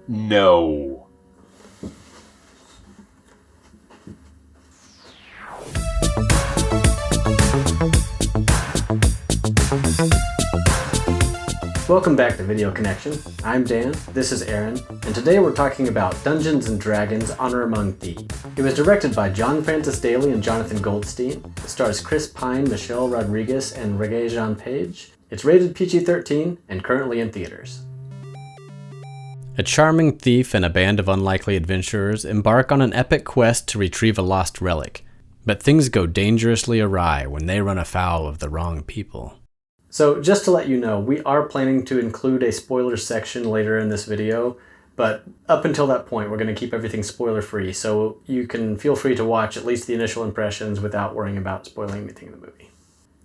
No. Welcome back to Video Connection. I'm Dan, this is Aaron, and today we're talking about Dungeons & Dragons Honor Among Thieves. It was directed by John Francis Daly and Jonathan Goldstein. It stars Chris Pine, Michelle Rodriguez, and Regé-Jean Page. It's rated PG-13 and currently in theaters. A charming thief and a band of unlikely adventurers embark on an epic quest to retrieve a lost relic. But things go dangerously awry when they run afoul of the wrong people. So just to let you know, we are planning to include a spoiler section later in this video, but up until that point, we're going to keep everything spoiler free, so you can feel free to watch at least the initial impressions without worrying about spoiling anything in the movie.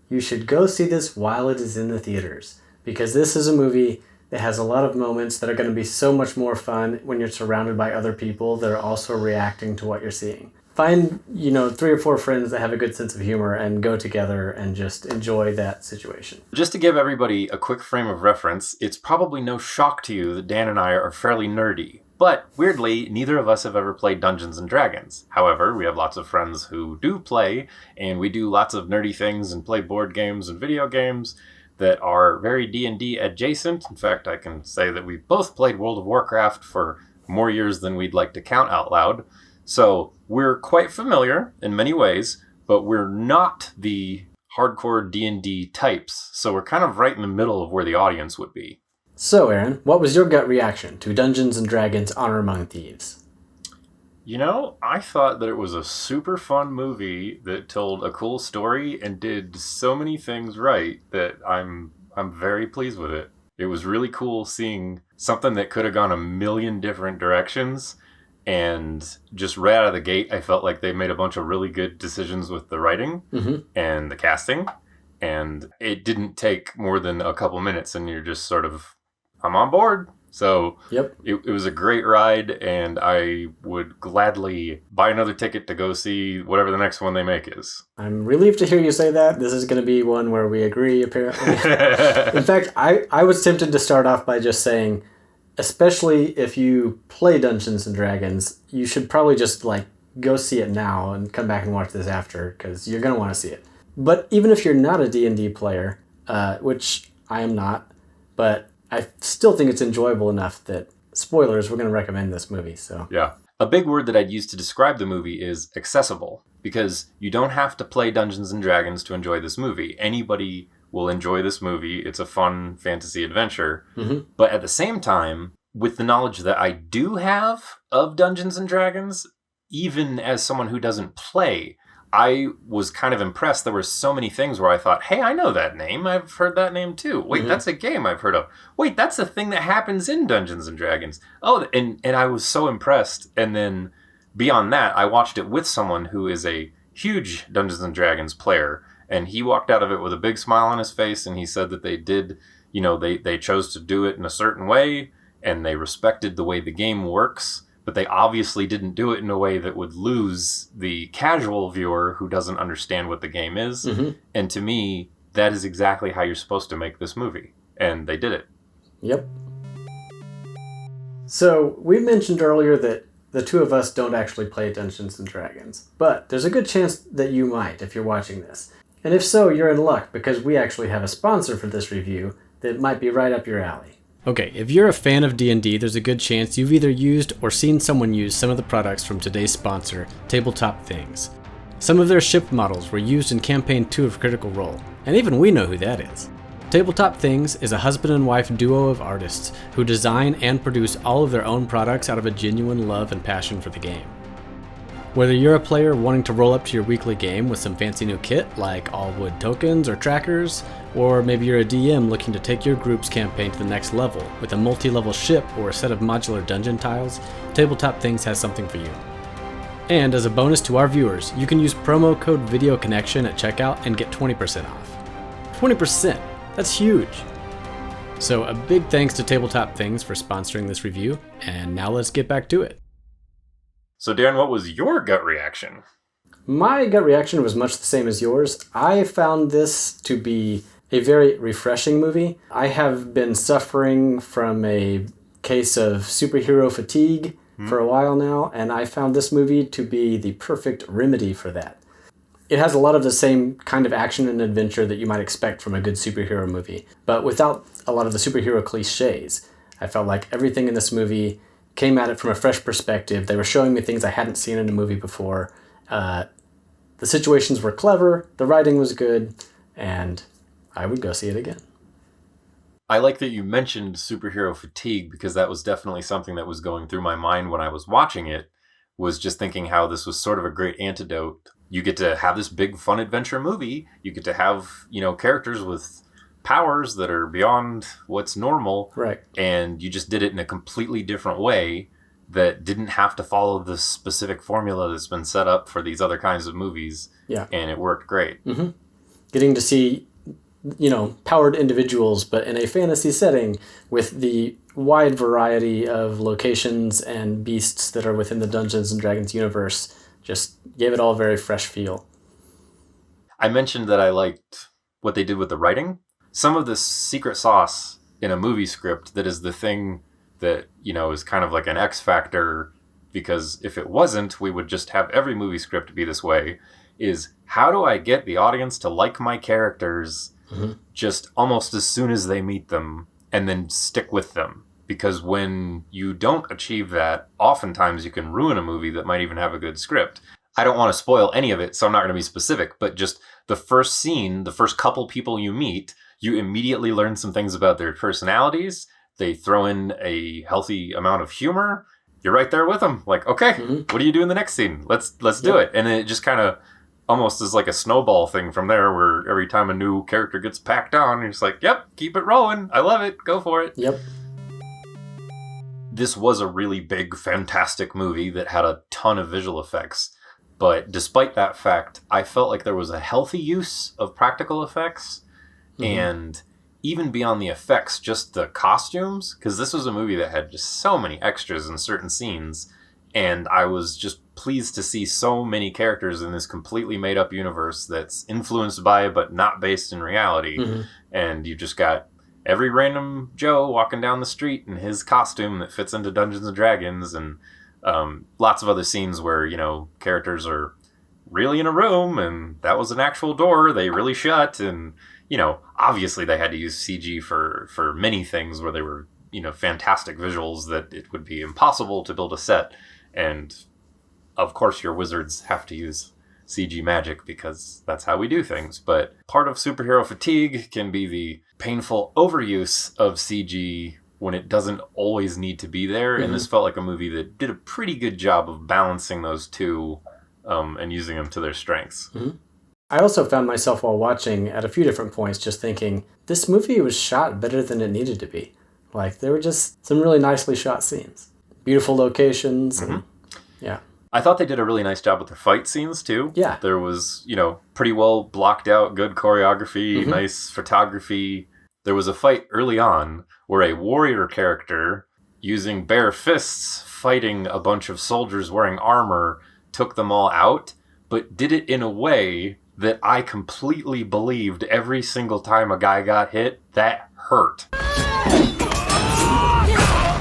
You should go see this while it is in the theaters, because this is a movie that has a lot of moments that are going to be so much more fun when you're surrounded by other people that are also reacting to what you're seeing. Find, 3 or 4 friends that have a good sense of humor and go together and just enjoy that situation. Just to give everybody a quick frame of reference, it's probably no shock to you that Dan and I are fairly nerdy. But weirdly, neither of us have ever played Dungeons & Dragons. However, we have lots of friends who do play, and we do lots of nerdy things and play board games and video games that are very D&D adjacent. In fact, I can say that we both played World of Warcraft for more years than we'd like to count out loud. So we're quite familiar in many ways, but we're not the hardcore D&D types. So we're kind of right in the middle of where the audience would be. So Aaron, what was your gut reaction to Dungeons & Dragons Honor Among Thieves? I thought that it was a super fun movie that told a cool story and did so many things right that I'm very pleased with it. It was really cool seeing something that could have gone a million different directions. And just right out of the gate, I felt like they made a bunch of really good decisions with the writing and the casting. And it didn't take more than a couple minutes and you're just sort of, I'm on board. So yep. It was a great ride, and I would gladly buy another ticket to go see whatever the next one they make is. I'm relieved to hear you say that. This is going to be one where we agree, apparently. In fact, I was tempted to start off by just saying, especially if you play Dungeons & Dragons, you should probably just go see it now and come back and watch this after, because you're going to want to see it. But even if you're not a D&D player, which I am not, but I still think it's enjoyable enough that, spoilers, we're going to recommend this movie. So yeah. A big word that I'd use to describe the movie is accessible, because you don't have to play Dungeons & Dragons to enjoy this movie. Anybody will enjoy this movie. It's a fun fantasy adventure. But at the same time, with the knowledge that I do have of Dungeons & Dragons, even as someone who doesn't play, I was kind of impressed. There were so many things where I thought, hey, I know that name. I've heard that name too. Wait, that's a game I've heard of. Wait, that's a thing that happens in Dungeons & Dragons. Oh, and I was so impressed. And then beyond that, I watched it with someone who is a huge Dungeons & Dragons player. And he walked out of it with a big smile on his face. And he said that they did, they chose to do it in a certain way. And they respected the way the game works. But they obviously didn't do it in a way that would lose the casual viewer who doesn't understand what the game is. And to me, that is exactly how you're supposed to make this movie. And they did it. Yep. So we mentioned earlier that the two of us don't actually play Dungeons & Dragons. But there's a good chance that you might if you're watching this. And if so, you're in luck, because we actually have a sponsor for this review that might be right up your alley. Okay, if you're a fan of D&D, there's a good chance you've either used or seen someone use some of the products from today's sponsor, Tabletop Things. Some of their ship models were used in Campaign 2 of Critical Role, and even we know who that is. Tabletop Things is a husband and wife duo of artists who design and produce all of their own products out of a genuine love and passion for the game. Whether you're a player wanting to roll up to your weekly game with some fancy new kit like all wood tokens or trackers, or maybe you're a DM looking to take your group's campaign to the next level with a multi-level ship or a set of modular dungeon tiles, Tabletop Things has something for you. And as a bonus to our viewers, you can use promo code VideoConnection at checkout and get 20% off. 20%! That's huge! So a big thanks to Tabletop Things for sponsoring this review, and now let's get back to it. So Darren, what was your gut reaction? My gut reaction was much the same as yours. I found this to be a very refreshing movie. I have been suffering from a case of superhero fatigue for a while now, and I found this movie to be the perfect remedy for that. It has a lot of the same kind of action and adventure that you might expect from a good superhero movie, but without a lot of the superhero cliches. I felt like everything in this movie came at it from a fresh perspective. They were showing me things I hadn't seen in a movie before. The situations were clever, the writing was good, and I would go see it again. I like that you mentioned superhero fatigue, because that was definitely something that was going through my mind when I was watching it, was just thinking how this was sort of a great antidote. You get to have this big fun adventure movie. You get to have, characters with powers that are beyond what's normal. Right. And you just did it in a completely different way that didn't have to follow the specific formula that's been set up for these other kinds of movies. Yeah. And it worked great. Mm-hmm. Getting to see, powered individuals, but in a fantasy setting with the wide variety of locations and beasts that are within the Dungeons & Dragons universe just gave it all a very fresh feel. I mentioned that I liked what they did with the writing. Some of the secret sauce in a movie script that is the thing that, is kind of like an X factor, because if it wasn't, we would just have every movie script be this way, is how do I get the audience to like my characters just almost as soon as they meet them and then stick with them? Because when you don't achieve that, oftentimes you can ruin a movie that might even have a good script. I don't want to spoil any of it, so I'm not going to be specific, but just the first scene, the first couple people you meet, you immediately learn some things about their personalities. They throw in a healthy amount of humor. You're right there with them. Like, okay, what do you do in the next scene? Let's do it. And then it just kind of almost is like a snowball thing from there, where every time a new character gets packed on, you're just like, yep, keep it rolling. I love it. Go for it. Yep. This was a really big, fantastic movie that had a ton of visual effects. But despite that fact, I felt like there was a healthy use of practical effects. And even beyond the effects, just the costumes, because this was a movie that had just so many extras in certain scenes. And I was just pleased to see so many characters in this completely made up universe that's influenced by but not based in reality. And you just got every random Joe walking down the street in his costume that fits into Dungeons and Dragons, and lots of other scenes where, characters are really in a room and that was an actual door they really shut. And, obviously they had to use CG for many things where they were, fantastic visuals that it would be impossible to build a set. And of course your wizards have to use CG magic because that's how we do things. But part of superhero fatigue can be the painful overuse of CG when it doesn't always need to be there. And this felt like a movie that did a pretty good job of balancing those two and using them to their strengths. I also found myself while watching at a few different points just thinking, this movie was shot better than it needed to be. Like, there were just some really nicely shot scenes. Beautiful locations. And, yeah. I thought they did a really nice job with their fight scenes, too. Yeah. There was, pretty well blocked out, good choreography, nice photography. There was a fight early on where a warrior character, using bare fists, fighting a bunch of soldiers wearing armor, took them all out, but did it in a way that I completely believed every single time a guy got hit. That hurt.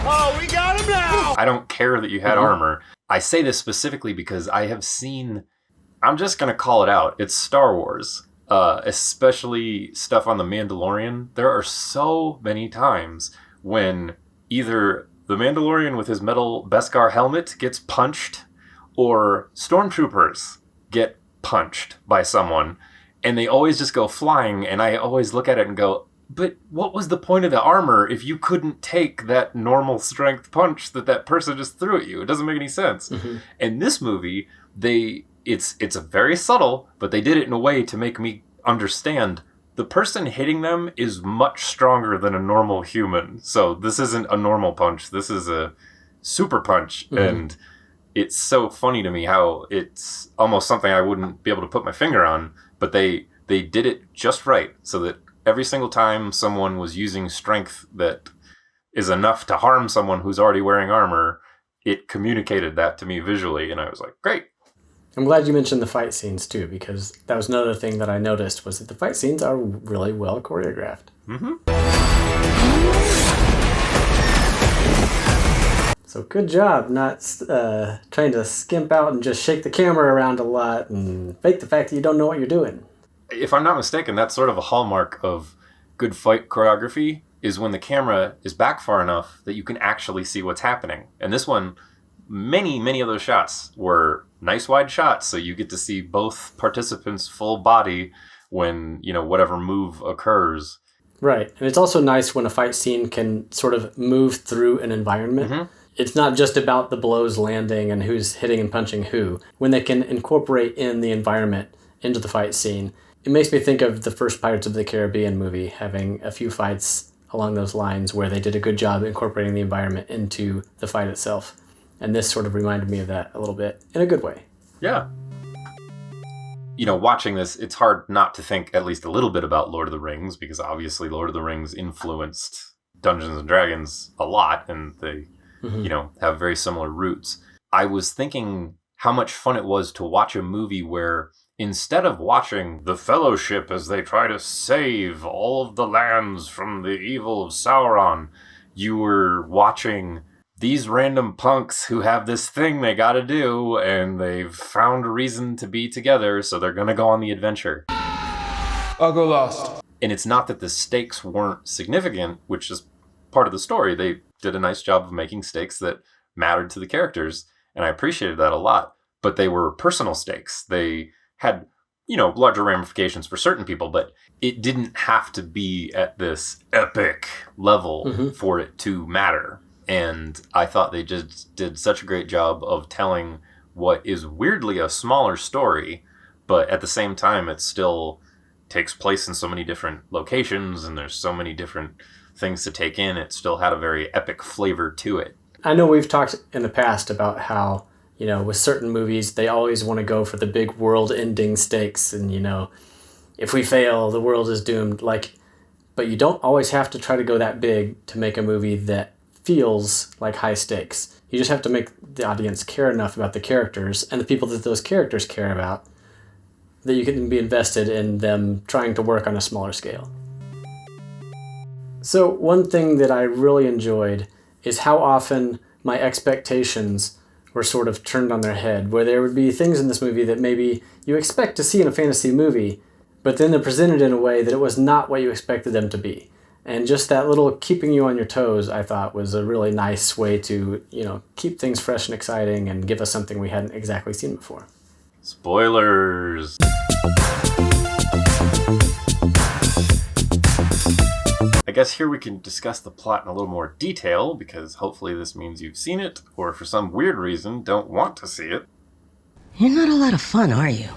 Oh, we got him now! I don't care that you had armor. I say this specifically because I have seen, I'm just going to call it out, it's Star Wars, especially stuff on The Mandalorian. There are so many times when either the Mandalorian with his metal Beskar helmet gets punched, or stormtroopers get punched by someone, and they always just go flying, and I always look at it and go, but what was the point of the armor if you couldn't take that normal strength punch that person just threw at you? It doesn't make any sense. In this movie, it's a very subtle, but they did it in a way to make me understand the person hitting them is much stronger than a normal human. So this isn't a normal punch. This is a super punch. And it's so funny to me how it's almost something I wouldn't be able to put my finger on, but they did it just right so that every single time someone was using strength that is enough to harm someone who's already wearing armor, it communicated that to me visually, and I was like, great. I'm glad you mentioned the fight scenes too, because that was another thing that I noticed was that the fight scenes are really well choreographed. So good job not trying to skimp out and just shake the camera around a lot and fake the fact that you don't know what you're doing. If I'm not mistaken, that's sort of a hallmark of good fight choreography, is when the camera is back far enough that you can actually see what's happening. And this one, many of those shots were nice wide shots, so you get to see both participants' full body when, whatever move occurs. Right. And it's also nice when a fight scene can sort of move through an environment. Mm-hmm. It's not just about the blows landing and who's hitting and punching who. When they can incorporate in the environment into the fight scene, it makes me think of the first Pirates of the Caribbean movie, having a few fights along those lines where they did a good job incorporating the environment into the fight itself. And this sort of reminded me of that a little bit, in a good way. Yeah. Watching this, it's hard not to think at least a little bit about Lord of the Rings, because obviously Lord of the Rings influenced Dungeons and Dragons a lot, and they, have very similar roots. I was thinking how much fun it was to watch a movie where instead of watching the Fellowship as they try to save all of the lands from the evil of Sauron, you were watching these random punks who have this thing they gotta do, and they've found a reason to be together, so they're gonna go on the adventure. I'll go last. And it's not that the stakes weren't significant, which is part of the story. They did a nice job of making stakes that mattered to the characters, and I appreciated that a lot. But they were personal stakes. They had, larger ramifications for certain people, but it didn't have to be at this epic level for it to matter. And I thought they just did such a great job of telling what is weirdly a smaller story, but at the same time, it still takes place in so many different locations, and there's so many different things to take in. It still had a very epic flavor to it. I know we've talked in the past about how, with certain movies, they always want to go for the big world-ending stakes, and, if we fail, the world is doomed. But you don't always have to try to go that big to make a movie that feels like high stakes. You just have to make the audience care enough about the characters and the people that those characters care about that you can be invested in them trying to work on a smaller scale. So one thing that I really enjoyed is how often my expectations were sort of turned on their head, where there would be things in this movie that maybe you expect to see in a fantasy movie, but then they're presented in a way that it was not what you expected them to be. And just that little keeping you on your toes, I thought, was a really nice way to, keep things fresh and exciting and give us something we hadn't exactly seen before. Spoilers! I guess here we can discuss the plot in a little more detail, because hopefully this means you've seen it, or for some weird reason don't want to see it. You're not a lot of fun, are you?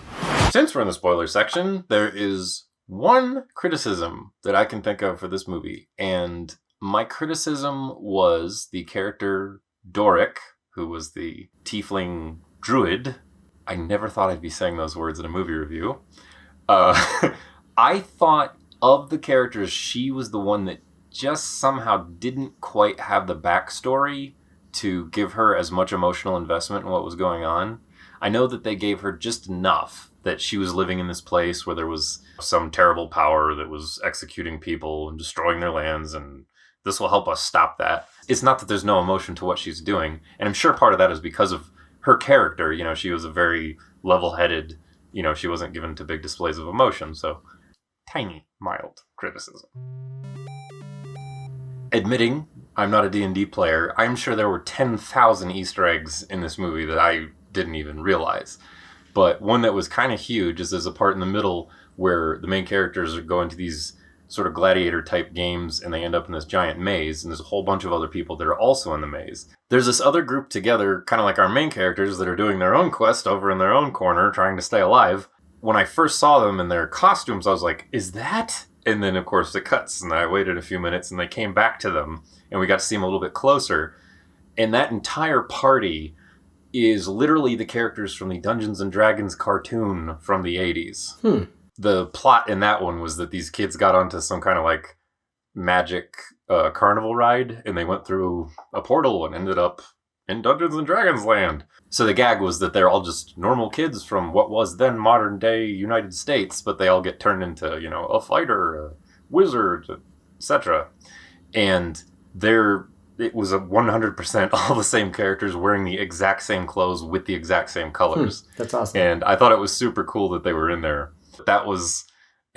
Since we're in the spoiler section, there is one criticism that I can think of for this movie, and my criticism was the character Doric, who was the tiefling druid. I never thought I'd be saying those words in a movie review. I thought of the characters, she was the one that just somehow didn't quite have the backstory to give her as much emotional investment in what was going on. I know that they gave her just enough that she was living in this place where there was some terrible power that was executing people and destroying their lands, and this will help us stop that. It's not that there's no emotion to what she's doing, and I'm sure part of that is because of her character. She was a very level-headed, she wasn't given to big displays of emotion, so tiny, mild criticism. Admitting I'm not a D&D player, I'm sure there were 10,000 Easter eggs in this movie that I didn't even realize. But one that was kind of huge is there's a part in the middle where the main characters are going to these sort of gladiator-type games, and they end up in this giant maze, and there's a whole bunch of other people that are also in the maze. There's this other group together, kind of like our main characters, that are doing their own quest over in their own corner, trying to stay alive. When I first saw them in their costumes, I was like, is that? And then, of course, it cuts, and I waited a few minutes, and they came back to them, and we got to see them a little bit closer. And that entire party is literally the characters from the Dungeons and Dragons cartoon from the 80s. The plot in that one was that these kids got onto some kind of like magic carnival ride, and they went through a portal and ended up in Dungeons and Dragons land. So the gag was that they're all just normal kids from what was then modern day United States, but they all get turned into, a fighter, a wizard, etc. And they're it was a 100% all the same characters wearing the exact same clothes with the exact same colors. That's awesome. And I thought it was super cool that they were in there. That was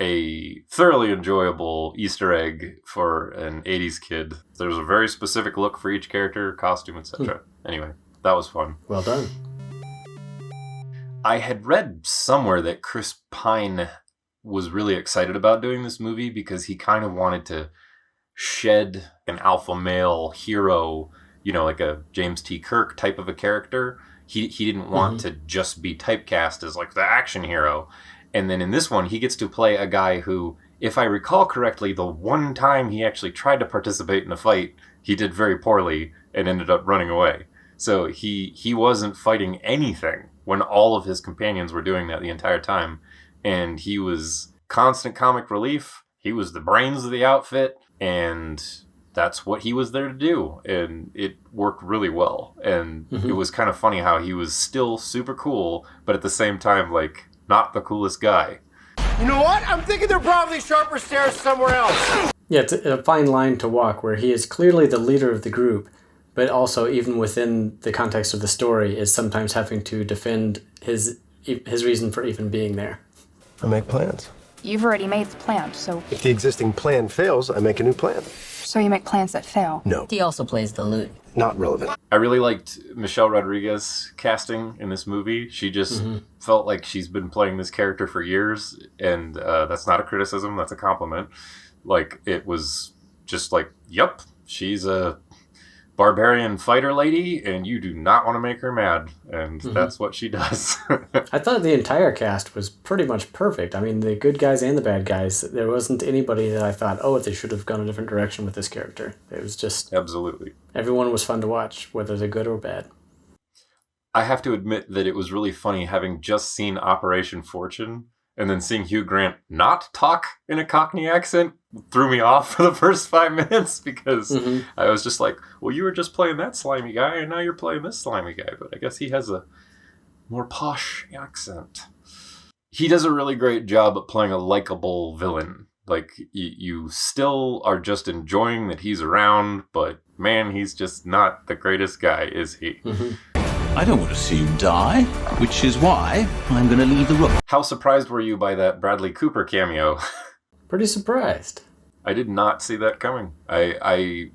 a thoroughly enjoyable Easter egg for an 80s kid. There's a very specific look for each character, costume, etc. Anyway, that was fun. Well done. I had read somewhere that Chris Pine was really excited about doing this movie because he kind of wanted to shed an alpha male hero, like a James T. Kirk type of a character. He didn't want to just be typecast as like the action hero. And then in this one, he gets to play a guy who, if I recall correctly, the one time he actually tried to participate in a fight, he did very poorly and ended up running away. So he wasn't fighting anything when all of his companions were doing that the entire time. And he was constant comic relief. He was the brains of the outfit. And that's what he was there to do. And it worked really well. And it was kind of funny how he was still super cool, but at the same time, like, not the coolest guy. You know what? I'm thinking there are probably sharper stairs somewhere else. Yeah, it's a fine line to walk where he is clearly the leader of the group, but also even within the context of the story is sometimes having to defend his reason for even being there. I make plans. You've already made the plan, so... If the existing plan fails, I make a new plan. So you make plans that fail? No. He also plays the lute. Not relevant. I really liked Michelle Rodriguez's casting in this movie. She just felt like she's been playing this character for years, and that's not a criticism, that's a compliment. Like, it was just like, yep, she's a barbarian fighter lady, and you do not want to make her mad, and that's what she does. I thought the entire cast was pretty much perfect. I mean, the good guys and the bad guys. There wasn't anybody that I thought, oh, they should have gone a different direction with this character. It was just... Absolutely. Everyone was fun to watch, whether they're good or bad. I have to admit that it was really funny having just seen Operation Fortune, and then seeing Hugh Grant not talk in a Cockney accent threw me off for the first 5 minutes because I was just like, well, you were just playing that slimy guy and now you're playing this slimy guy. But I guess he has a more posh accent. He does a really great job at playing a likable villain. Like, you still are just enjoying that he's around, but man, he's just not the greatest guy, is he? I don't want to see him die, which is why I'm going to leave the room. How surprised were you by that Bradley Cooper cameo? Pretty surprised. I did not see that coming. I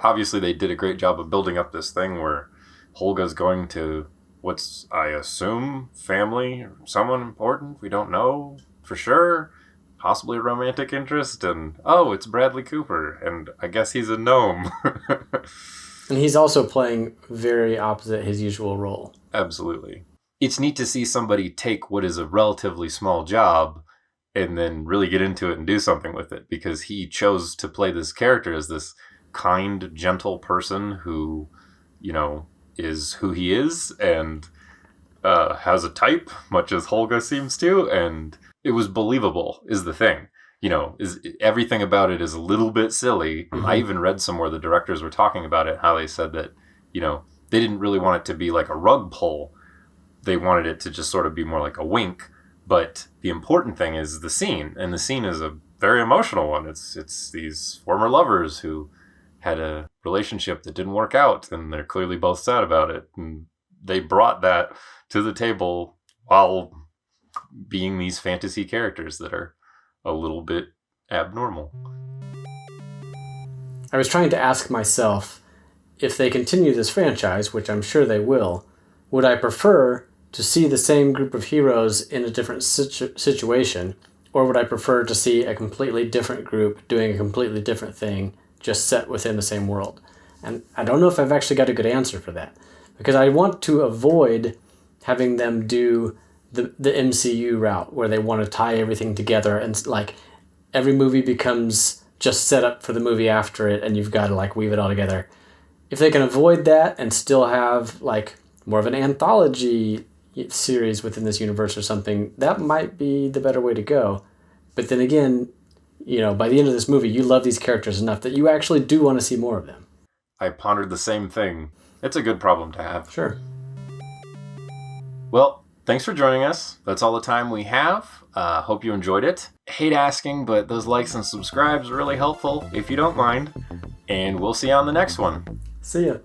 obviously they did a great job of building up this thing where Holga's going to what's, I assume, family, or someone important. We don't know for sure. Possibly a romantic interest, and oh, it's Bradley Cooper, and I guess he's a gnome. And he's also playing very opposite his usual role. Absolutely. It's neat to see somebody take what is a relatively small job and then really get into it and do something with it, because he chose to play this character as this kind, gentle person who, is who he is and has a type, much as Holga seems to, and it was believable, is the thing. Is everything about it is a little bit silly. I even read somewhere the directors were talking about it, how they said that, they didn't really want it to be like a rug pull. They wanted it to just sort of be more like a wink. But the important thing is the scene, and the scene is a very emotional one. It's these former lovers who had a relationship that didn't work out, and they're clearly both sad about it. And they brought that to the table while being these fantasy characters that are a little bit abnormal. I was trying to ask myself, if they continue this franchise, which I'm sure they will, would I prefer to see the same group of heroes in a different situation, or would I prefer to see a completely different group doing a completely different thing, just set within the same world? And I don't know if I've actually got a good answer for that, because I want to avoid having them do the MCU route where they want to tie everything together and like every movie becomes just set up for the movie after it and you've got to like weave it all together. If they can avoid that and still have like more of an anthology series within this universe or something, that might be the better way to go. But then again, by the end of this movie, you love these characters enough that you actually do want to see more of them. I pondered the same thing. It's a good problem to have. Sure. Well, thanks for joining us. That's all the time we have. Hope you enjoyed it. Hate asking, but those likes and subscribes are really helpful if you don't mind. And we'll see you on the next one. See ya.